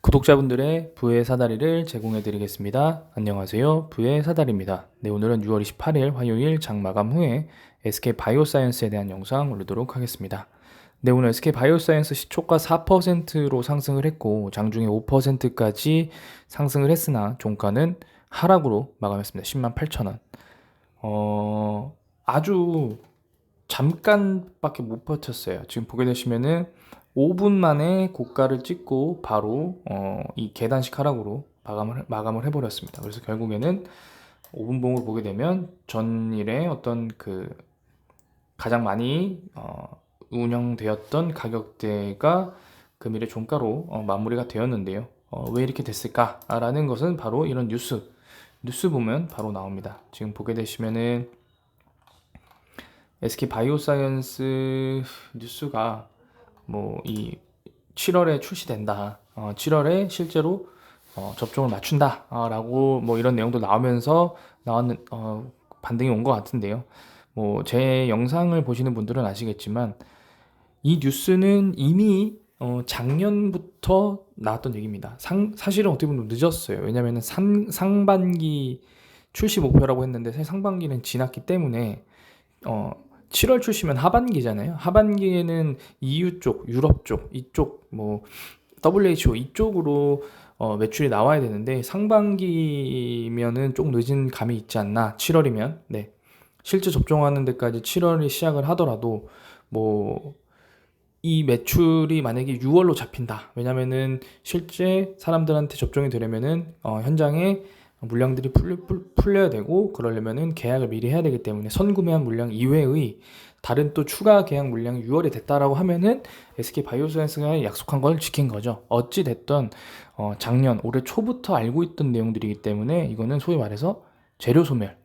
구독자분들의 부의 사다리를 제공해 드리겠습니다. 안녕하세요. 부의 사다리입니다. 네, 오늘은 6월 28일 화요일 장 마감 후에 SK 바이오사이언스에 대한 영상 올리도록 하겠습니다. 네, 오늘 SK 바이오사이언스 시초가 4%로 상승을 했고 장중에 5%까지 상승을 했으나 종가는 하락으로 마감했습니다. 108,000원. 아주 잠깐밖에 못 버텼어요. 지금 보게 되시면은 5분 만에 고가를 찍고 바로 이 계단식 하락으로 마감을 해버렸습니다. 그래서 결국에는 5분 봉을 보게 되면 전일에 어떤 그 가장 많이 운영되었던 가격대가 금일의 종가로 마무리가 되었는데요. 왜 이렇게 됐을까라는 것은 바로 이런 뉴스 보면 바로 나옵니다. 지금 보게 되시면은 SK 바이오사이언스 뉴스가 뭐 이 7월에 출시된다. 7월에 실제로 접종을 맞춘다. 라고 뭐 이런 내용도 나오면서 나왔는 반등이 온 것 같은데요. 뭐 제 영상을 보시는 분들은 아시겠지만 이 뉴스는 이미 작년부터 나왔던 얘기입니다. 사실은 어떻게 보면 늦었어요. 왜냐면은 상반기 출시 목표라고 했는데 사실 상반기는 지났기 때문에 7월 출시면 하반기잖아요. 하반기에는 EU 쪽, 유럽 쪽, 이쪽 뭐 WHO 이쪽으로 매출이 나와야 되는데 상반기면은 좀 늦은 감이 있지 않나. 7월이면 네. 실제 접종하는 데까지 7월이 시작을 하더라도 뭐 이 매출이 만약에 6월로 잡힌다. 왜냐면은 실제 사람들한테 접종이 되려면은 현장에 물량들이 풀려야 되고 그러려면은 계약을 미리 해야 되기 때문에 선구매한 물량 이외의 다른 또 추가 계약 물량이 6월에 됐다라고 하면은 SK 바이오사이언스가 약속한 걸 지킨 거죠. 어찌 됐던 작년 올해 초부터 알고 있던 내용들이기 때문에 이거는 소위 말해서 재료 소멸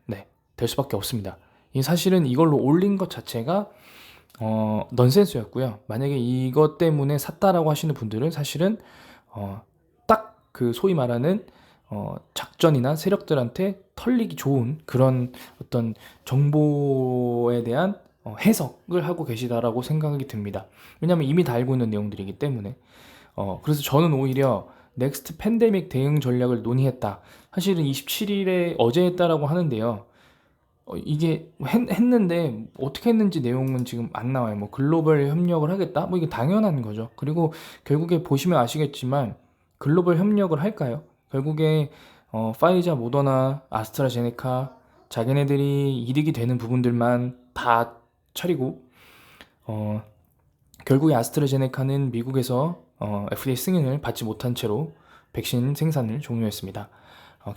될 수밖에 없습니다. 이 사실은 이걸로 올린 것 자체가 넌센스였고요. 만약에 이것 때문에 샀다라고 하시는 분들은 사실은 딱 그 소위 말하는 작전이나 세력들한테 털리기 좋은 그런 어떤 정보에 대한 해석을 하고 계시다라고 생각이 듭니다. 왜냐하면 이미 다 알고 있는 내용들이기 때문에. 그래서 저는 오히려 넥스트 팬데믹 대응 전략을 논의했다. 사실은 27일에 어제 했다라고 하는데요. 이게 했는데 어떻게 했는지 내용은 지금 안 나와요. 뭐 글로벌 협력을 하겠다? 뭐 이게 당연한 거죠. 그리고 결국에 보시면 아시겠지만 글로벌 협력을 할까요? 결국에 파이자, 모더나, 아스트라제네카 자기네들이 이득이 되는 부분들만 다 차리고 결국에 아스트라제네카는 미국에서 FDA 승인을 받지 못한 채로 백신 생산을 종료했습니다.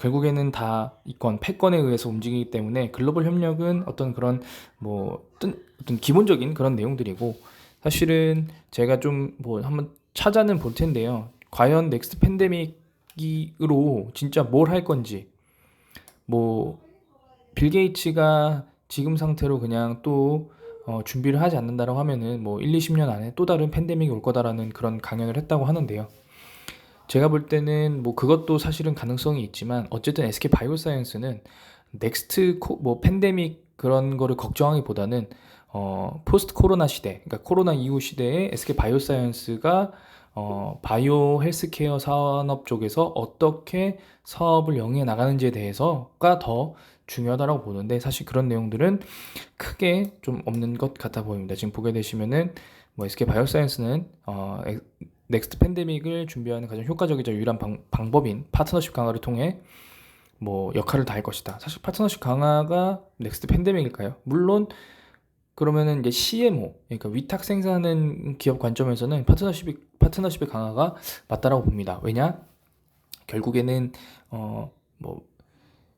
결국에는 다 이권, 패권에 의해서 움직이기 때문에 글로벌 협력은 어떤 그런 어떤 기본적인 그런 내용들이고 사실은 제가 좀 뭐 한번 찾아는 볼 텐데요. 과연 넥스트 팬데믹으로 진짜 뭘 할 건지 뭐 빌 게이츠가 지금 상태로 그냥 또 준비를 하지 않는다라고 하면은 뭐 1, 20년 안에 또 다른 팬데믹이 올 거다라는 그런 강연을 했다고 하는데요. 제가 볼 때는 뭐 그것도 사실은 가능성이 있지만 어쨌든 SK 바이오사이언스는 넥스트 뭐 팬데믹 그런 거를 걱정하기보다는 포스트 코로나 시대, 그러니까 코로나 이후 시대에 SK 바이오사이언스가 바이오 헬스케어 산업 쪽에서 어떻게 사업을 영위해 나가는지에 대해서가 더 중요하다고 보는데 사실 그런 내용들은 크게 좀 없는 것 같아 보입니다. 지금 보게 되시면은 뭐 SK 바이오사이언스는 넥스트 팬데믹을 준비하는 가장 효과적이자 유일한 방법인 파트너십 강화를 통해 뭐 역할을 다할 것이다. 사실 파트너십 강화가 넥스트 팬데믹일까요? 물론 그러면은 이제 CMO, 그러니까 위탁 생산하는 기업 관점에서는 파트너십의 강화가 맞다라고 봅니다. 왜냐? 결국에는 뭐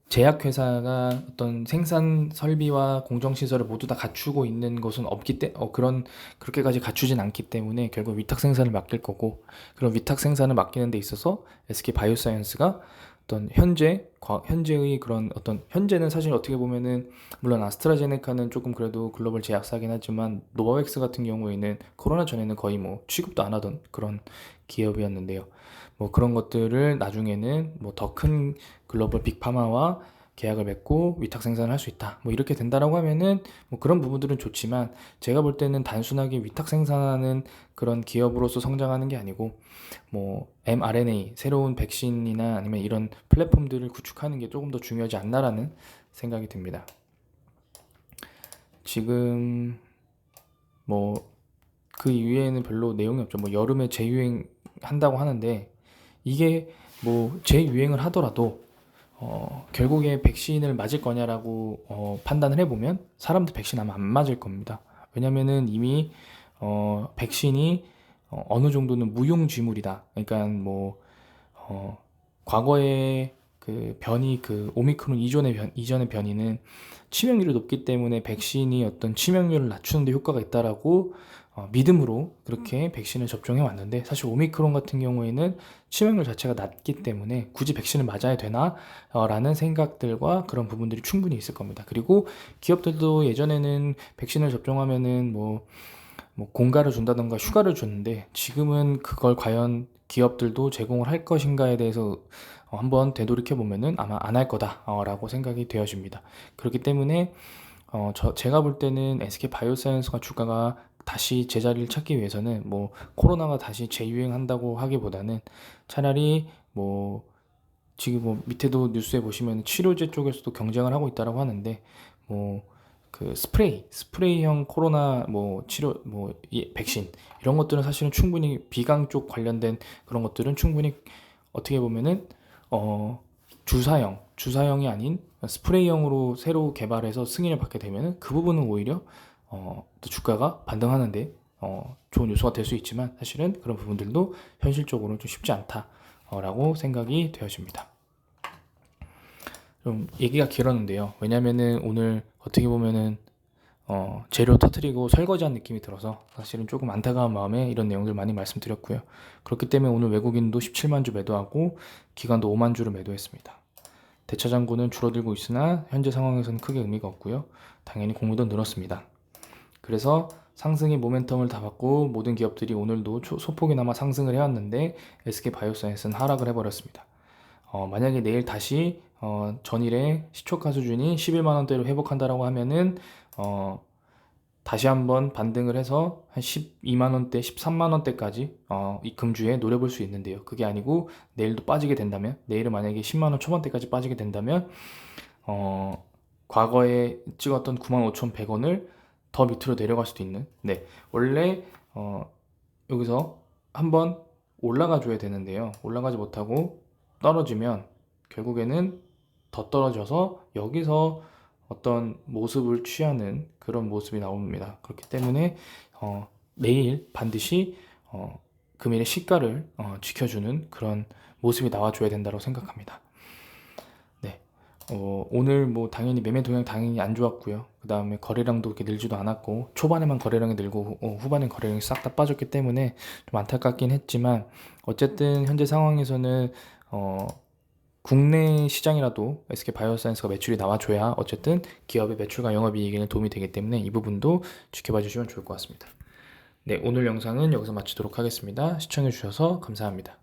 제약회사가 어떤 생산 설비와 공정 시설을 모두 다 갖추고 있는 것은 없기 때문에 그렇게까지 갖추진 않기 때문에 결국 위탁 생산을 맡길 거고 그런 위탁 생산을 맡기는 데 있어서 SK 바이오사이언스가 어떤 현재의 그런 어떤 현재는 사실 어떻게 보면은 물론 아스트라제네카는 조금 그래도 글로벌 제약사긴 하지만 노바백스 같은 경우에는 코로나 전에는 거의 뭐 취급도 안 하던 그런 기업이었는데요. 뭐 그런 것들을 나중에는 뭐 더 큰 글로벌 빅파마와 계약을 맺고 위탁 생산을 할 수 있다. 뭐 이렇게 된다라고 하면은 뭐 그런 부분들은 좋지만 제가 볼 때는 단순하게 위탁 생산하는 그런 기업으로서 성장하는 게 아니고 뭐 mRNA 새로운 백신이나 아니면 이런 플랫폼들을 구축하는 게 조금 더 중요하지 않나라는 생각이 듭니다. 지금 뭐 그 이후에는 별로 내용이 없죠. 뭐 여름에 재유행 한다고 하는데 이게 뭐 재유행을 하더라도 결국에 백신을 맞을 거냐라고 판단을 해보면 사람들 백신 아마 안 맞을 겁니다. 왜냐면은 이미 백신이 어느 정도는 무용지물이다. 그러니까 뭐 과거에 그 변이 그 오미크론 이전의 변이는 치명률이 높기 때문에 백신이 어떤 치명률을 낮추는 데 효과가 있다라고 믿음으로 그렇게 백신을 접종해 왔는데 사실 오미크론 같은 경우에는 치명률 자체가 낮기 때문에 굳이 백신을 맞아야 되나? 라는 생각들과 그런 부분들이 충분히 있을 겁니다. 그리고 기업들도 예전에는 백신을 접종하면은 뭐 공가를 준다던가 휴가를 줬는데 지금은 그걸 과연 기업들도 제공을 할 것인가에 대해서 한번 되돌이켜 보면은 아마 안 할 거다라고 생각이 되어집니다. 그렇기 때문에 제가 볼 때는 SK 바이오사이언스가 주가가 다시 제자리를 찾기 위해서는 뭐 코로나가 다시 재유행한다고 하기보다는 차라리 뭐 지금 뭐 밑에도 뉴스에 보시면 치료제 쪽에서도 경쟁을 하고 있다라고 하는데 뭐 그 스프레이형 코로나 뭐 치료 뭐 백신 이런 것들은 사실은 충분히 비강 쪽 관련된 그런 것들은 충분히 어떻게 보면은 주사형이 아닌 스프레이형으로 새로 개발해서 승인을 받게 되면은 그 부분은 오히려 또 주가가 반등하는데 좋은 요소가 될 수 있지만 사실은 그런 부분들도 현실적으로는 좀 쉽지 않다라고 생각이 되어집니다. 좀 얘기가 길었는데요. 왜냐면은 오늘 어떻게 보면은 재료 터트리고 설거지한 느낌이 들어서 사실은 조금 안타까운 마음에 이런 내용들 많이 말씀드렸고요. 그렇기 때문에 오늘 외국인도 17만 주 매도하고 기관도 5만 주를 매도했습니다. 대차 잔고는 줄어들고 있으나 현재 상황에서는 크게 의미가 없고요. 당연히 공모도 늘었습니다. 그래서 상승의 모멘텀을 다 받고 모든 기업들이 오늘도 소폭이나마 상승을 해왔는데 SK바이오사이언스는 하락을 해버렸습니다. 만약에 내일 다시 전일의 시초가 수준이 11만원대로 회복한다라고 하면은 다시 한번 반등을 해서 한 12만원대, 13만원대까지 이 금주에 노려볼 수 있는데요. 그게 아니고 내일도 빠지게 된다면, 내일은 만약에 10만원 초반대까지 빠지게 된다면 과거에 찍었던 95,100원을 더 밑으로 내려갈 수도 있는, 네, 원래 여기서 한번 올라가 줘야 되는데요. 올라가지 못하고 떨어지면 결국에는 더 떨어져서 여기서 어떤 모습을 취하는 그런 모습이 나옵니다. 그렇기 때문에 내일 반드시 금일의 시가를 지켜주는 그런 모습이 나와줘야 된다고 생각합니다. 네, 오늘 뭐 당연히 매매 동향 당연히 안 좋았고요. 그 다음에 거래량도 그렇게 늘지도 않았고 초반에만 거래량이 늘고 후반엔 거래량이 싹 다 빠졌기 때문에 좀 안타깝긴 했지만 어쨌든 현재 상황에서는 국내 시장이라도 SK바이오사이언스가 매출이 나와줘야 어쨌든 기업의 매출과 영업이익에는 도움이 되기 때문에 이 부분도 지켜봐 주시면 좋을 것 같습니다. 네, 오늘 영상은 여기서 마치도록 하겠습니다. 시청해 주셔서 감사합니다.